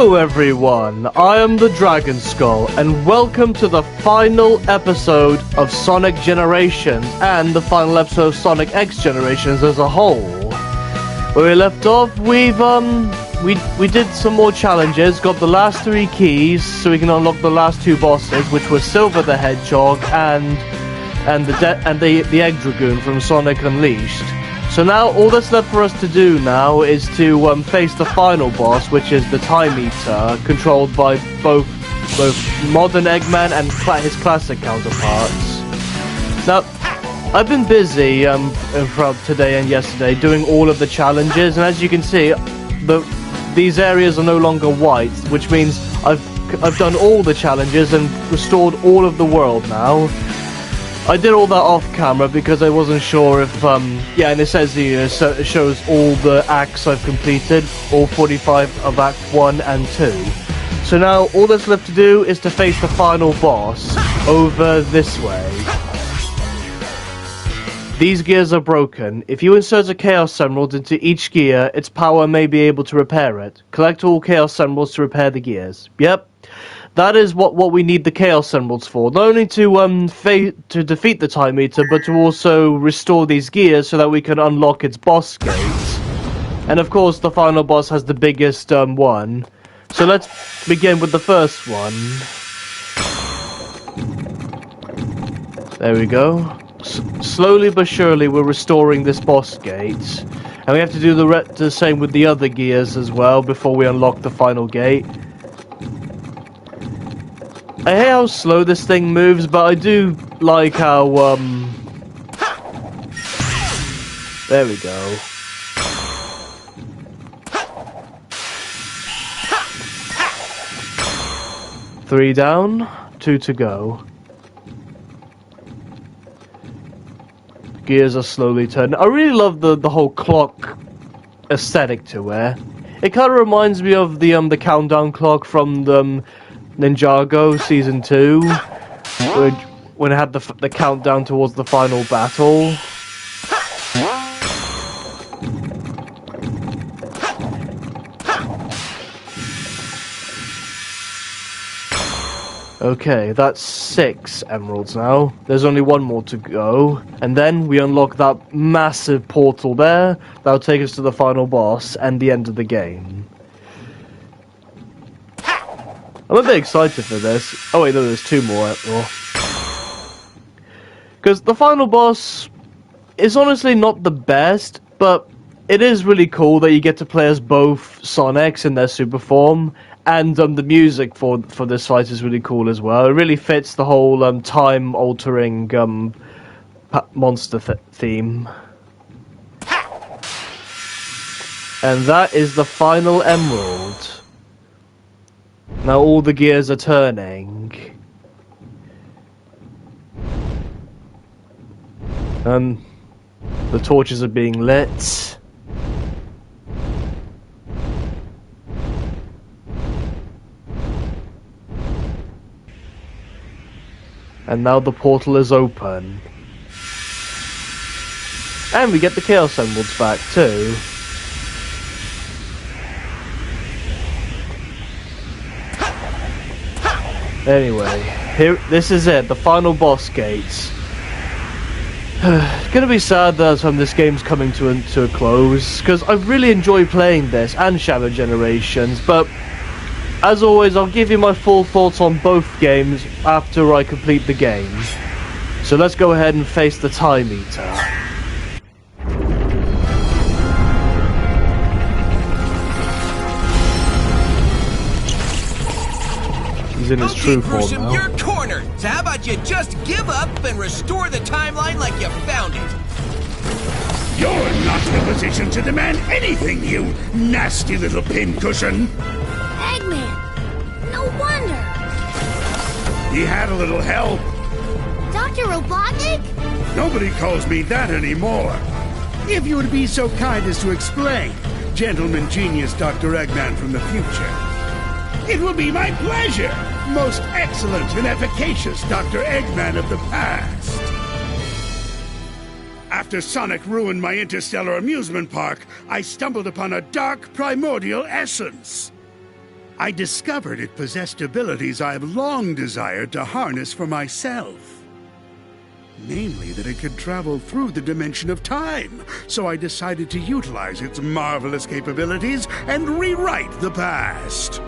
Hello everyone, I am the Dragon Skull, and welcome to the final episode of Sonic Generations, and the final episode of Sonic X Generations as a whole. Where we left off, we did some more challenges, got the last 3 keys, so we can unlock the last 2 bosses, which were Silver the Hedgehog and the Egg Dragoon from Sonic Unleashed. So now, all that's left for us to do now is to face the final boss, which is the Time Eater, controlled by both modern Eggman and his classic counterparts. Now, I've been busy from today and yesterday doing all of the challenges, and as you can see, these areas are no longer white, which means I've done all the challenges and restored all of the world now. I did all that off camera because I wasn't sure if, yeah, and it says here, so it shows all the acts I've completed, all 45 of Act 1 and 2. So now, all that's left to do is to face the final boss over this way. These gears are broken. If you insert a Chaos Emerald into each gear, its power may be able to repair it. Collect all Chaos Emeralds to repair the gears. Yep. That is what we need the Chaos Emeralds for. Not only to defeat the Time Eater, but to also restore these gears so that we can unlock its boss gates. And of course, the final boss has the biggest one. So let's begin with the first one. There we go. Slowly but surely, we're restoring this boss gate. And we have to do the same with the other gears as well before we unlock the final gate. I hate how slow this thing moves, but I do like how, there we go. Three down, 2 to go. Gears are slowly turning. I really love the whole clock aesthetic to it. It kind of reminds me of the countdown clock from the Ninjago Season 2, when it had the countdown towards the final battle. Okay, that's 6 emeralds now. There's only 1 more to go. And then we unlock that massive portal there. That'll take us to the final boss and the end of the game. I'm a bit excited for this. Oh wait, no, there's 2 more. Because the final boss is honestly not the best, but it is really cool that you get to play as both Sonics in their super form, and the music for this fight is really cool as well. It really fits the whole time-altering monster theme. And that is the final emerald. Now all the gears are turning. And the torches are being lit. And now the portal is open. And we get the Chaos Emeralds back too. Anyway, this is it, the final boss gates. It's gonna be sad that this game's coming to a close, because I really enjoy playing this and Shadow Generations, but as always, I'll give you my full thoughts on both games after I complete the game. So let's go ahead and face the Time Eater. He's in his true form now. You're cornered. So how about you just give up and restore the timeline like you found it? You're not in a position to demand anything, you nasty little pincushion. Eggman! No wonder! He had a little help. Dr. Robotnik? Nobody calls me that anymore. If you would be so kind as to explain, Gentleman Genius Dr. Eggman from the future. It will be my pleasure, most excellent and efficacious Dr. Eggman of the past. After Sonic ruined my interstellar amusement park, I stumbled upon a dark primordial essence. I discovered it possessed abilities I have long desired to harness for myself. Namely, that it could travel through the dimension of time, so I decided to utilize its marvelous capabilities and rewrite the past.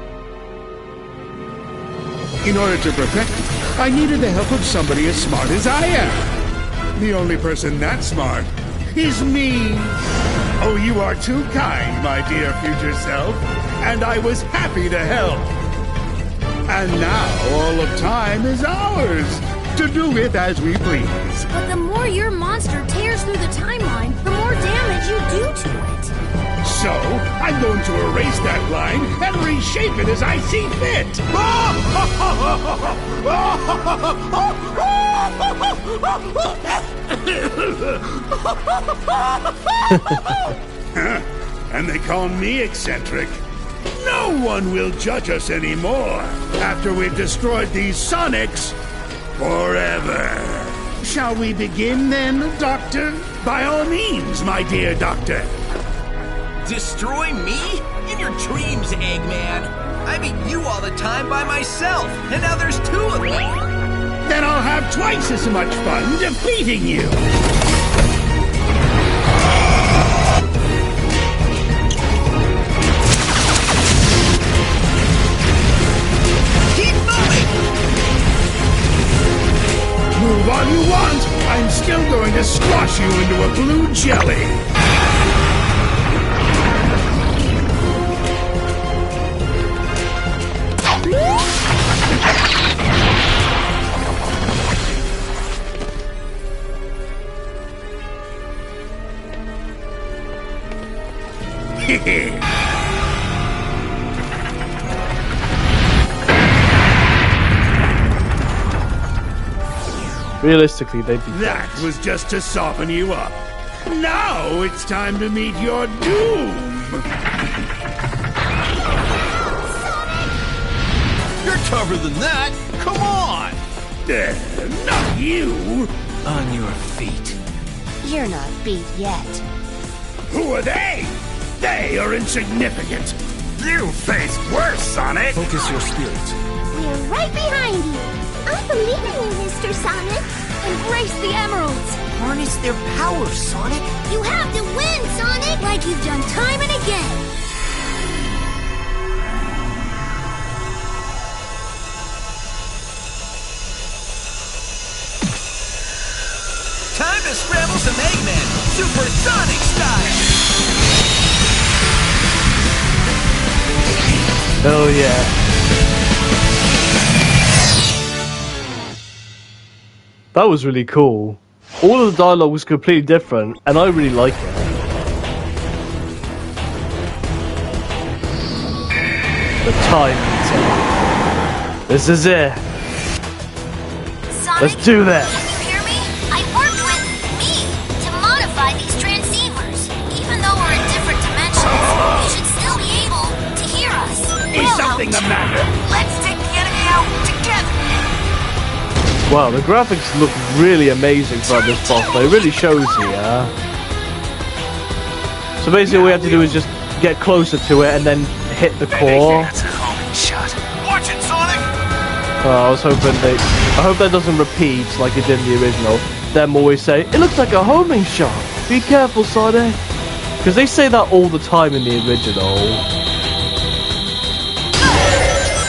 In order to perfect it, I needed the help of somebody as smart as I am. The only person that smart is me. Oh, you are too kind, my dear future self, and I was happy to help. And now all of time is ours, to do with as we please. But the more your monster tears through the timeline, the more damage you do to it. So, I'm going to erase that line and reshape it as I see fit. And they call me eccentric. No one will judge us anymore after we've destroyed these Sonics forever. Shall we begin then, Doctor? By all means, my dear Doctor. Destroy me? In your dreams, Eggman. I beat you all the time by myself, and now there's two of me. Then I'll have twice as much fun defeating you. Keep moving! Move all you want. I'm still going to squash you into a blue jelly. Realistically, they'd be That dead. was just to soften you up. Now it's time to meet your doom. You're tougher than that. Come on! Not you. On your feet. You're not beat yet. Who are they? They are insignificant. You face worse, Sonic. Focus your spirit. We're right behind you. I believe in you, Mr. Sonic. Embrace the emeralds! Harness their power, Sonic. You have to win, Sonic, like you've done time and again. Time to scramble some Eggman, Supersonic style. Oh yeah. That was really cool. All of the dialogue was completely different, and I really like it. The time meter. This is it. Sonic, Let's do this. Can you hear me? I worked with me to modify these transceivers. Even though we're in different dimensions, you should still be able to hear us. Is something the matter? Let's take the enemy out together. Wow, the graphics look really amazing for this boss, but it really shows here. So basically all we have to do is just get closer to it and then hit the core. That's a homing shot. Watch it, Sonic! I was hoping I hope that doesn't repeat like it did in the original. Them always say, it looks like a homing shot. Be careful, Sonic. Because they say that all the time in the original.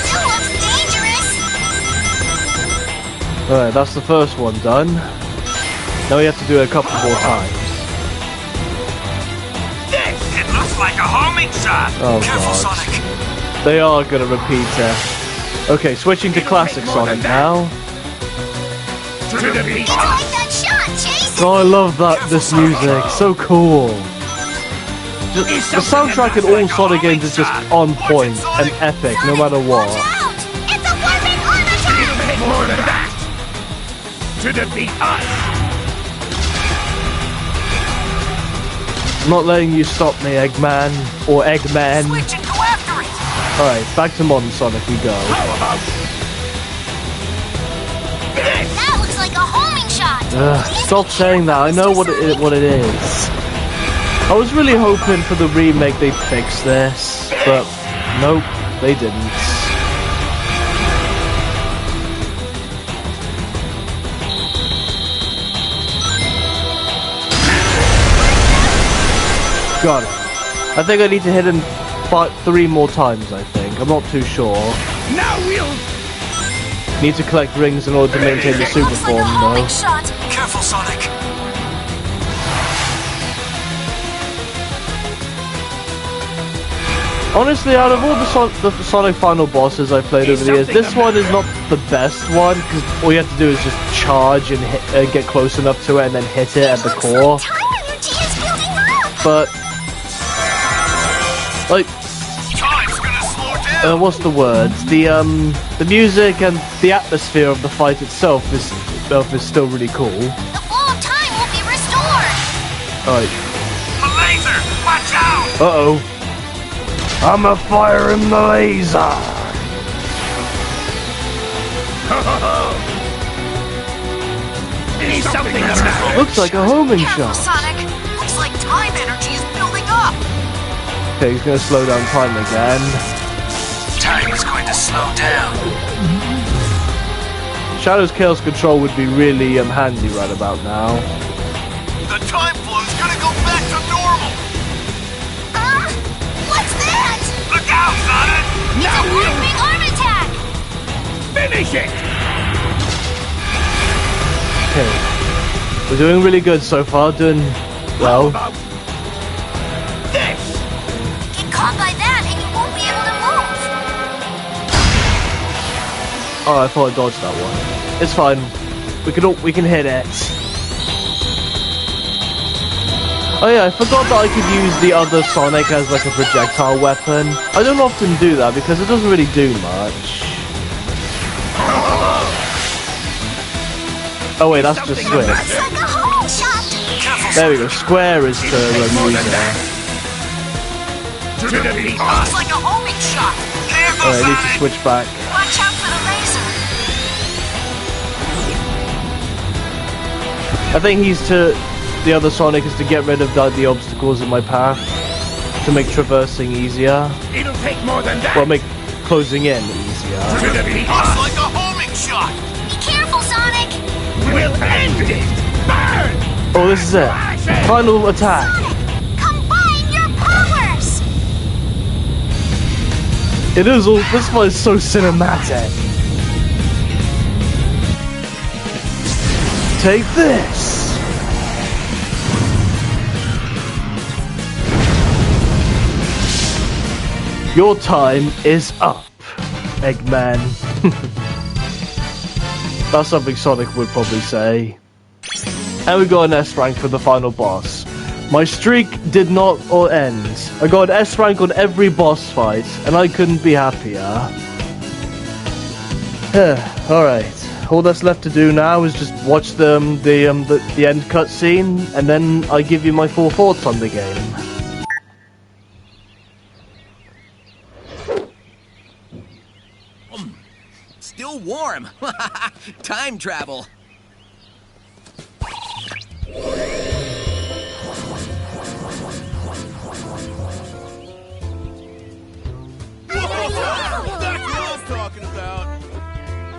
Still looks dangerous. Alright, that's the first one done. Now we have to do it a couple more times. It looks like a homing shot. Oh Careful, god. Sonic. They are gonna repeat it. Okay, switching to classic Sonic now. To defeat It's like that shot, Chase. Oh, I love this music. So cool. Just, the soundtrack in all Sonic games is just on point and epic, no matter what. Watch out! It's a warping arm attack! more than that. To defeat us. I'm not letting you stop me, Eggman. Or Eggman. Switch and go after it. Alright, back to modern Sonic we go. How about That looks like a homing shot. Please Stop be saying that, I know careful, what it is. I was really hoping for the remake they'd fix this, but nope. they didn't. Got it. I think I need to hit him 3 more times, I think. I'm not too sure. Now we'll... Need to collect rings in order to maintain the super Looks like form, a homing though. shot. Careful, Sonic. Honestly, out of all the Sonic final bosses I've played over the years, this one is not the best one, because all you have to do is just charge and get close enough to it and then hit it at the core. Looks like time energy is building up. But, like, Time's gonna slow down. what's the word? The music and the atmosphere of the fight itself is still really cool. The flow of time will be restored. Alright. The laser! Watch out! Uh-oh. I'm a fire in the laser! Is something the matter? Looks like a homing Careful, shot. Sonic. Looks like time energy is building up. Okay, he's gonna slow down time again. Time is going to slow down. Shadow's Chaos Control would be really handy right about now. The time flow's gonna go back to normal. What's that? Look out, Sonic! Now One we'll big arm attack. finish it! Okay. We're doing really good so far, doing well. About this! Get caught by that and you won't be able to move. Oh, I thought I dodged that one. It's fine. We can hit it. Oh yeah, I forgot that I could use the other Sonic as like a projectile weapon. I don't often do that because it doesn't really do much. Oh wait, that's just Switch. Looks like a homing shot. There we go. Square is to use it. To defeat Looks like a homing shot. There goes Alright, I need to Sonic. switch back. Watch out for the laser. I think the other Sonic is to get rid of the obstacles in my path to make traversing easier. It'll take more than that! Well, make closing in easier. To defeat Looks like a homing shot. Be careful, Sonic. We'll end it! Burn! Oh, this is it. Final attack. Sonic, combine your powers. It is all. This one is so cinematic. Take this. Your time is up, Eggman. That's something Sonic would probably say. And we got an S rank for the final boss. My streak did not end. I got an S rank on every boss fight, and I couldn't be happier. Alright. All that's left to do now is just watch the end cutscene, and then I give you my full thoughts on the game. Still warm. Time travel. That's what I'm talking about.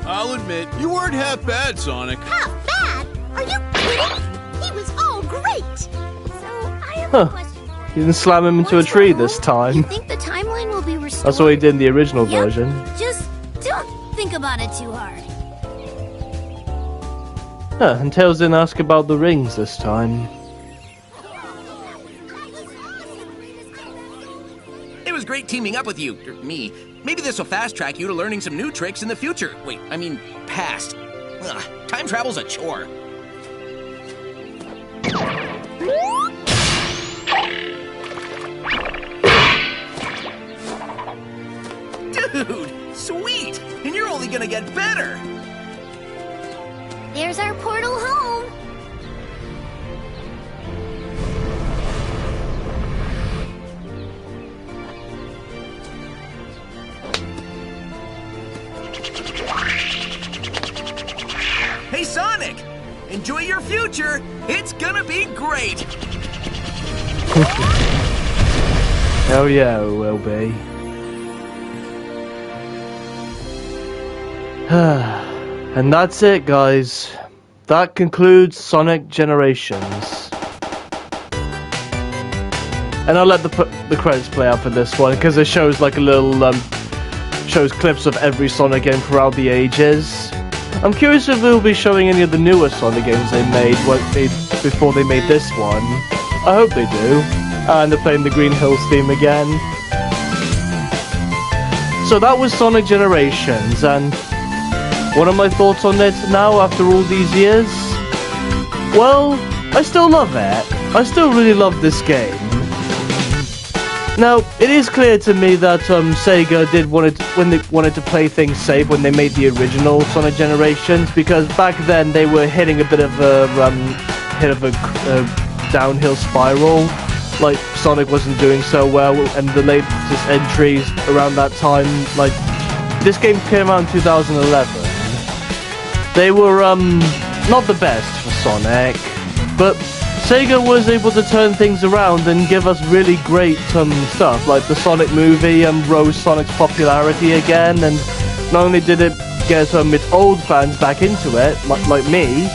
I'll admit, you weren't half bad, Sonic. Half bad? Are you kidding? He was all great. So I have Huh. a question for You you. didn't slam him into a What's tree wrong? this You time. think the timeline will be restored? That's what he did in the original Yep. version. Just don't think about it too hard. Huh, and Tails didn't ask about the rings this time. It was great teaming up with you, or me. Maybe this will fast track you to learning some new tricks in the future. Wait, I mean, past. Ugh, time travel's a chore. Dude, sweet! And you're only gonna get better! There's our portal home. Hey, Sonic! Enjoy your future! It's gonna be great! Hell yeah, it will be. And that's it, guys. That concludes Sonic Generations. And I'll let the credits play out for this one, because it shows like a little, shows clips of every Sonic game throughout the ages. I'm curious if they'll be showing any of the newer Sonic games they made before they made this one. I hope they do. And they're playing the Green Hills theme again. So that was Sonic Generations, and what are my thoughts on it now after all these years? Well, I still love it. I still really love this game. Now, it is clear to me that Sega did when they wanted to play things safe when they made the original Sonic Generations, because back then they were hitting a bit of a downhill spiral. Like, Sonic wasn't doing so well, and the latest entries around that time, like, this game came out in 2011. They were not the best for Sonic, but Sega was able to turn things around and give us really great stuff, like the Sonic movie rose Sonic's popularity again, and not only did it get its old fans back into it, like me,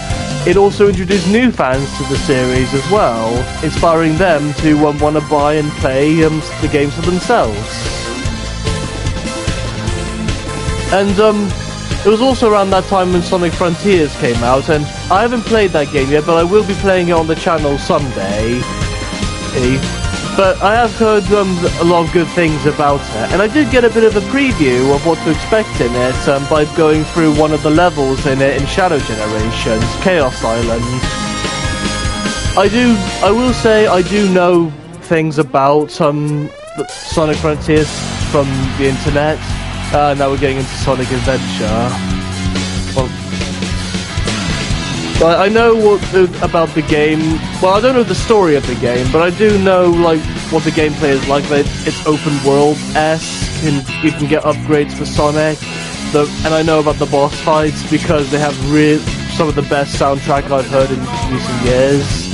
it also introduced new fans to the series as well, inspiring them to want to buy and play the games for themselves. And it was also around that time when Sonic Frontiers came out, and I haven't played that game yet, but I will be playing it on the channel someday. But I have heard a lot of good things about it, and I did get a bit of a preview of what to expect in it by going through one of the levels in it in Shadow Generations, Chaos Island. I will say I do know things about Sonic Frontiers from the internet. Now we're getting into Sonic Adventure. Well, I know about the game. Well, I don't know the story of the game, but I do know like what the gameplay is like. It's open world-esque, and you can get upgrades for Sonic. And I know about the boss fights because they have some of the best soundtrack I've heard in recent years.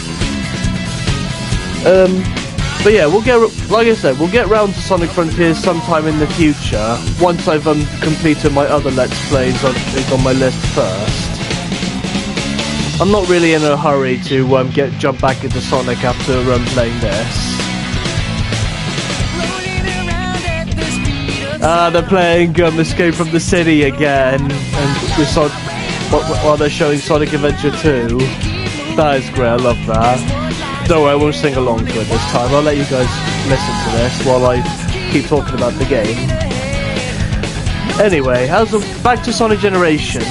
But yeah, like I said, we'll get round to Sonic Frontiers sometime in the future, once I've completed my other Let's Plays on my list first. I'm not really in a hurry to jump back into Sonic after playing this. They're playing Escape from the City again, and while they're showing Sonic Adventure 2. That is great, I love that. Don't worry, I won't sing along to it this time. I'll let you guys listen to this while I keep talking about the game. Anyway, back to Sonic Generations.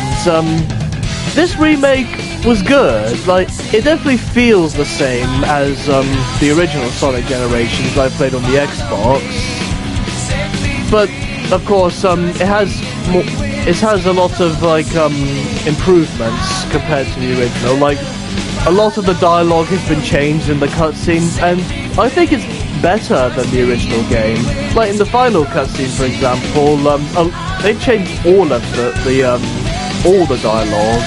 This remake was good. Like, it definitely feels the same as the original Sonic Generations I played on the Xbox. But of course, it has a lot of like improvements compared to the original. Like, a lot of the dialogue has been changed in the cutscenes, and I think it's better than the original game. Like in the final cutscene, for example, they changed all of the dialogue.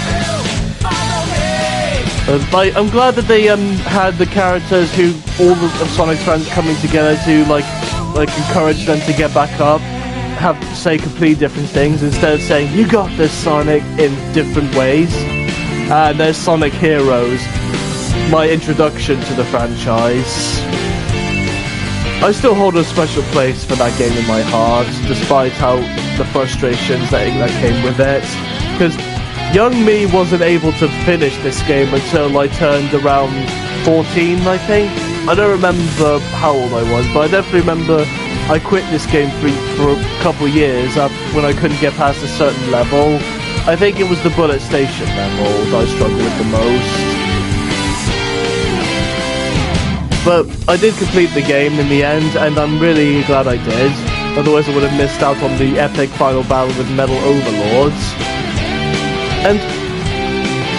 I'm glad that they had the characters all of Sonic's fans coming together to like encourage them to get back up, say completely different things instead of saying "You got this, Sonic" in different ways. And there's Sonic Heroes, my introduction to the franchise. I still hold a special place for that game in my heart, despite the frustrations that came with it. Because young me wasn't able to finish this game until I turned around 14, I think. I don't remember how old I was, but I definitely remember I quit this game for a couple years when I couldn't get past a certain level. I think it was the Bullet Station level that I struggled with the most. But I did complete the game in the end, and I'm really glad I did. Otherwise I would have missed out on the epic final battle with Metal Overlords. And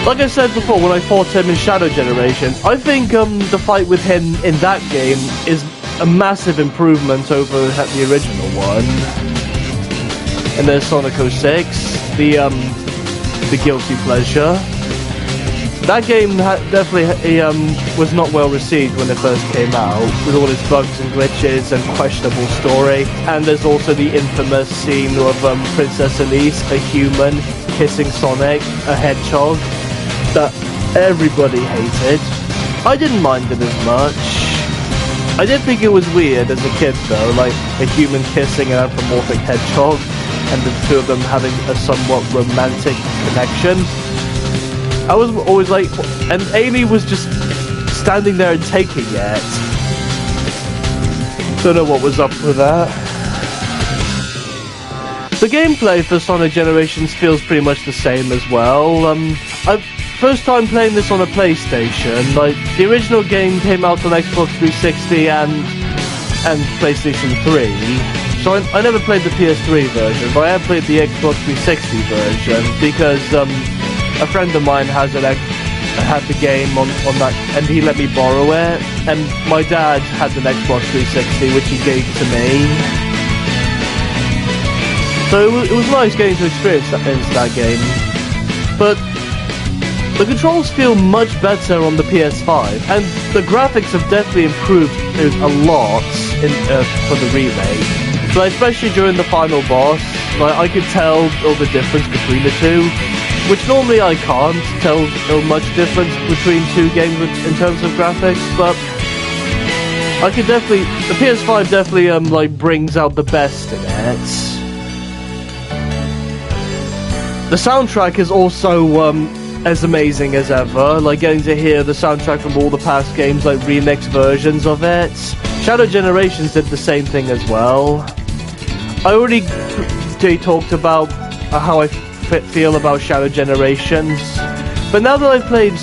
like I said before, when I fought him in Shadow Generation, I think the fight with him in that game is a massive improvement over the original one. And there's Sonic 06, the guilty pleasure. That game definitely was not well received when it first came out, with all its bugs and glitches and questionable story. And there's also the infamous scene of Princess Elise, a human, kissing Sonic, a hedgehog, that everybody hated. I didn't mind it as much. I did think it was weird as a kid though, like a human kissing an anthropomorphic hedgehog, and the two of them having a somewhat romantic connection. I was always like, and Amy was just standing there and taking it. Don't know what was up with that. The gameplay for Sonic Generations feels pretty much the same as well. First time playing this on a PlayStation. Like the original game came out on Xbox 360 and PlayStation 3. So I never played the PS3 version, but I have played the Xbox 360 version because a friend of mine had the game on that, and he let me borrow it. And my dad had an Xbox 360, which he gave to me. So it was nice getting to experience that game. But the controls feel much better on the PS5, and the graphics have definitely improved a lot for the remake. But especially during the final boss, like I could tell all the difference between the two. Which normally I can't tell much difference between two games in terms of graphics, but I could definitely, the PS5 definitely like brings out the best in it. The soundtrack is also as amazing as ever, like getting to hear the soundtrack from all the past games, like remix versions of it. Shadow Generations did the same thing as well. I already talked about how I feel about Shadow Generations, but now that I've played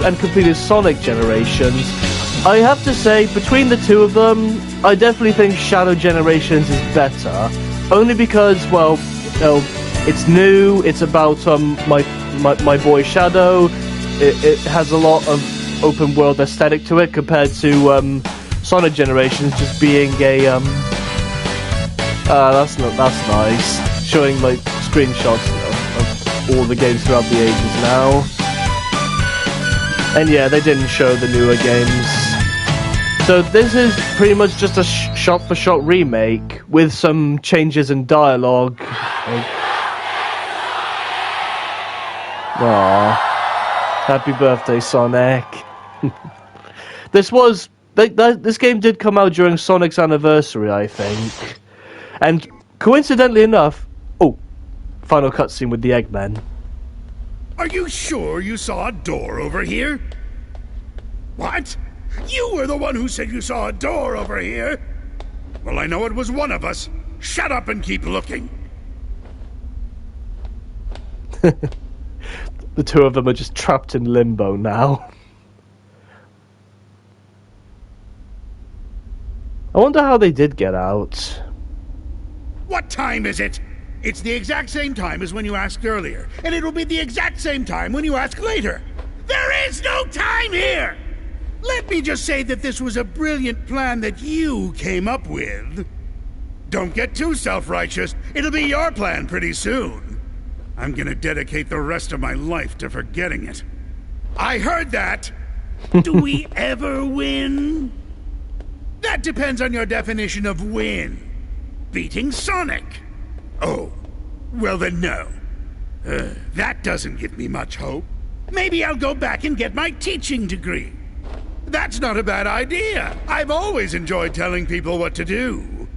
and completed Sonic Generations, I have to say between the two of them, I definitely think Shadow Generations is better, only because, well, you know, it's new, it's about my boy Shadow, it has a lot of open world aesthetic to it compared to Sonic Generations just being a that's nice, showing like screenshots all the games throughout the ages now. And yeah, they didn't show the newer games. So this is pretty much just a shot-for-shot remake with some changes in dialogue. Aww. Happy birthday, Sonic. This game did come out during Sonic's anniversary, I think. And coincidentally enough, final cutscene with the Eggman. Are you sure you saw a door over here? What? You were the one who said you saw a door over here? Well, I know it was one of us. Shut up and keep looking. The two of them are just trapped in limbo now. I wonder how they did get out. What time is it? It's the exact same time as when you asked earlier, and it'll be the exact same time when you ask later. There is no time here! Let me just say that this was a brilliant plan that you came up with. Don't get too self-righteous. It'll be your plan pretty soon. I'm gonna dedicate the rest of my life to forgetting it. I heard that! Do we ever win? That depends on your definition of win. Beating Sonic. Oh, well then no. That doesn't give me much hope. Maybe I'll go back and get my teaching degree. That's not a bad idea. I've always enjoyed telling people what to do.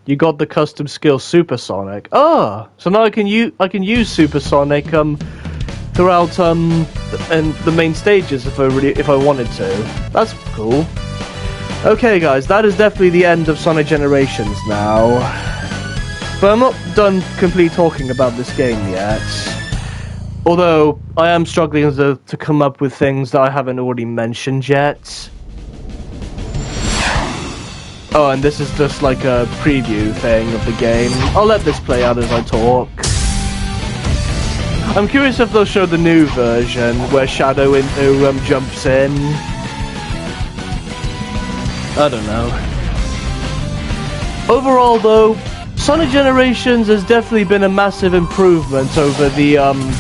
You got the custom skill Supersonic. Oh, so now I can use Supersonic throughout and the main stages if I wanted to. That's cool. Okay guys, that is definitely the end of Sonic Generations now. But I'm not done completely talking about this game yet. Although, I am struggling to come up with things that I haven't already mentioned yet. Oh, and this is just like a preview thing of the game. I'll let this play out as I talk. I'm curious if they'll show the new version, where Shadow jumps in. I don't know. Overall though, Sonic Generations has definitely been a massive improvement over the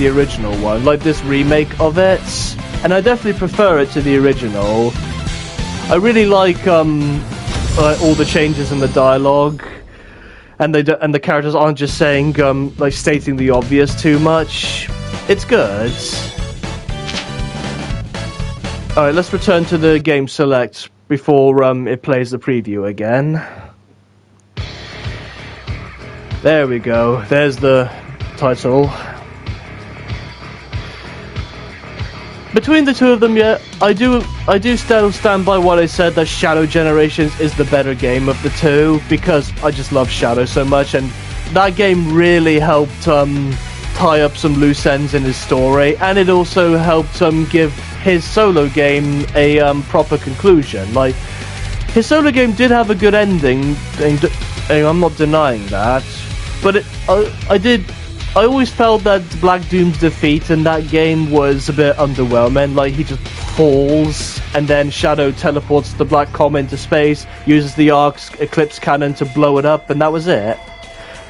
original one, like this remake of it, and I definitely prefer it to the original. I really like all the changes in the dialogue, and the characters aren't just saying like stating the obvious too much. It's good. All right, let's return to the game select before it plays the preview again. There we go. There's the title. Between the two of them, yeah, I do still stand by what I said, that Shadow Generations is the better game of the two, because I just love Shadow so much, and that game really helped tie up some loose ends in his story, and it also helped give his solo game a proper conclusion. Like, his solo game did have a good ending, and I'm not denying that, but I always felt that Black Doom's defeat in that game was a bit underwhelming. Like, he just falls, and then Shadow teleports the Black Comet into space, uses the Ark's Eclipse Cannon to blow it up, and that was it.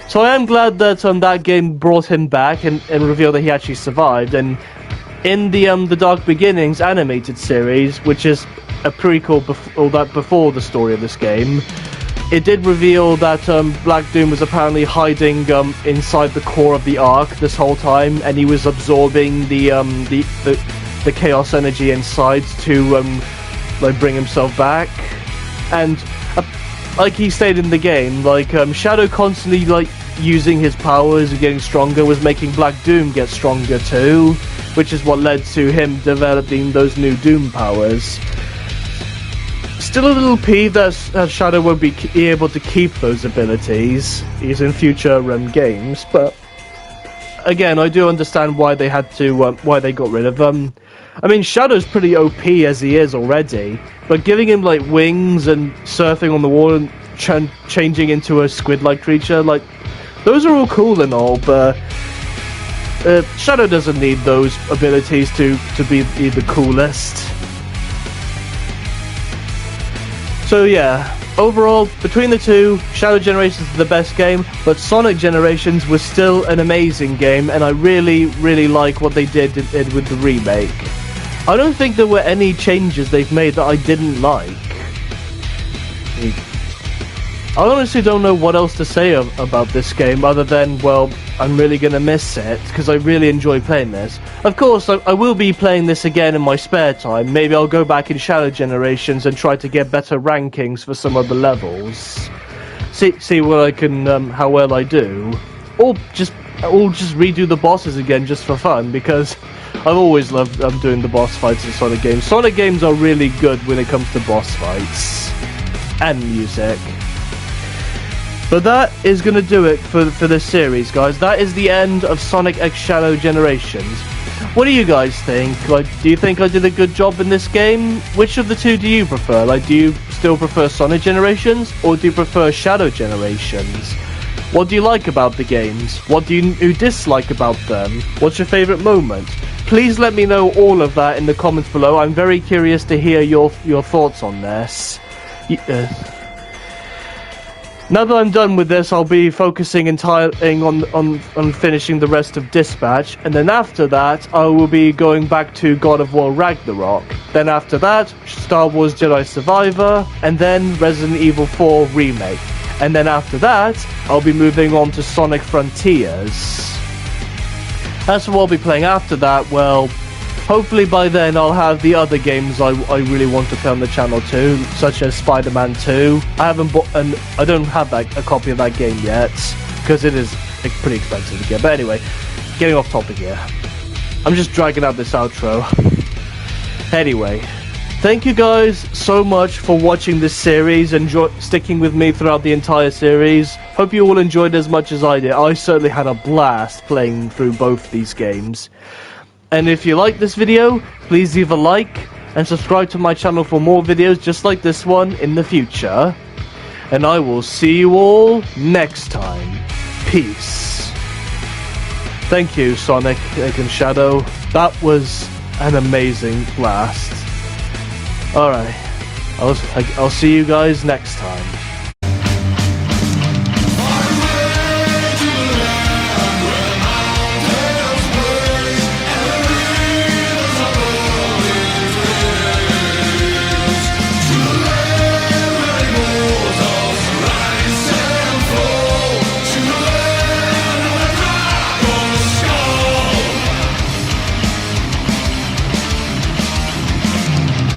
So I am glad that that game brought him back and revealed that he actually survived. And in the Dark Beginnings animated series, which is a prequel before the story of this game, it did reveal that Black Doom was apparently hiding inside the core of the Ark this whole time, and he was absorbing the chaos energy inside to like bring himself back. And like he stayed in the game, like Shadow constantly like using his powers and getting stronger was making Black Doom get stronger too, which is what led to him developing those new Doom powers. Still a little peeved that Shadow won't be able to keep those abilities. He's in future games, but again, I do understand why they had to, why they got rid of them. I mean, Shadow's pretty OP as he is already, but giving him like wings and surfing on the wall and changing into a squid-like creature, like, those are all cool and all, but Shadow doesn't need those abilities to be the coolest. So yeah, overall, between the two, Shadow Generations is the best game, but Sonic Generations was still an amazing game, and I really, really like what they did with the remake. I don't think there were any changes they've made that I didn't like. I honestly don't know what else to say about this game other than, well, I'm really gonna miss it, because I really enjoy playing this. Of course, I will be playing this again in my spare time. Maybe I'll go back in Shadow Generations and try to get better rankings for some of the levels. See what I can, how well I do. Or just redo the bosses again just for fun, because I've always loved doing the boss fights in Sonic games. Sonic games are really good when it comes to boss fights. And music. But that is going to do it for this series, guys. That is the end of Sonic X Shadow Generations. What do you guys think? Like, do you think I did a good job in this game? Which of the two do you prefer? Like, do you still prefer Sonic Generations, or do you prefer Shadow Generations? What do you like about the games? What do you dislike about them? What's your favourite moment? Please let me know all of that in the comments below. I'm very curious to hear your thoughts on this. Now that I'm done with this, I'll be focusing entirely on finishing the rest of Dispatch, and then after that, I will be going back to God of War Ragnarok. Then after that, Star Wars Jedi Survivor, and then Resident Evil 4 Remake. And then after that, I'll be moving on to Sonic Frontiers. As for what I'll be playing after that, well, hopefully by then I'll have the other games I really want to play on the channel too, such as Spider-Man 2. I haven't bought, and I don't have a copy of that game yet, because it is pretty expensive to get. But anyway, getting off topic here. I'm just dragging out this outro. Anyway, thank you guys so much for watching this series and sticking with me throughout the entire series. Hope you all enjoyed as much as I did. I certainly had a blast playing through both these games. And if you like this video, please leave a like and subscribe to my channel for more videos just like this one in the future. And I will see you all next time. Peace. Thank you, Sonic and Shadow. That was an amazing blast. Alright, I'll see you guys next time.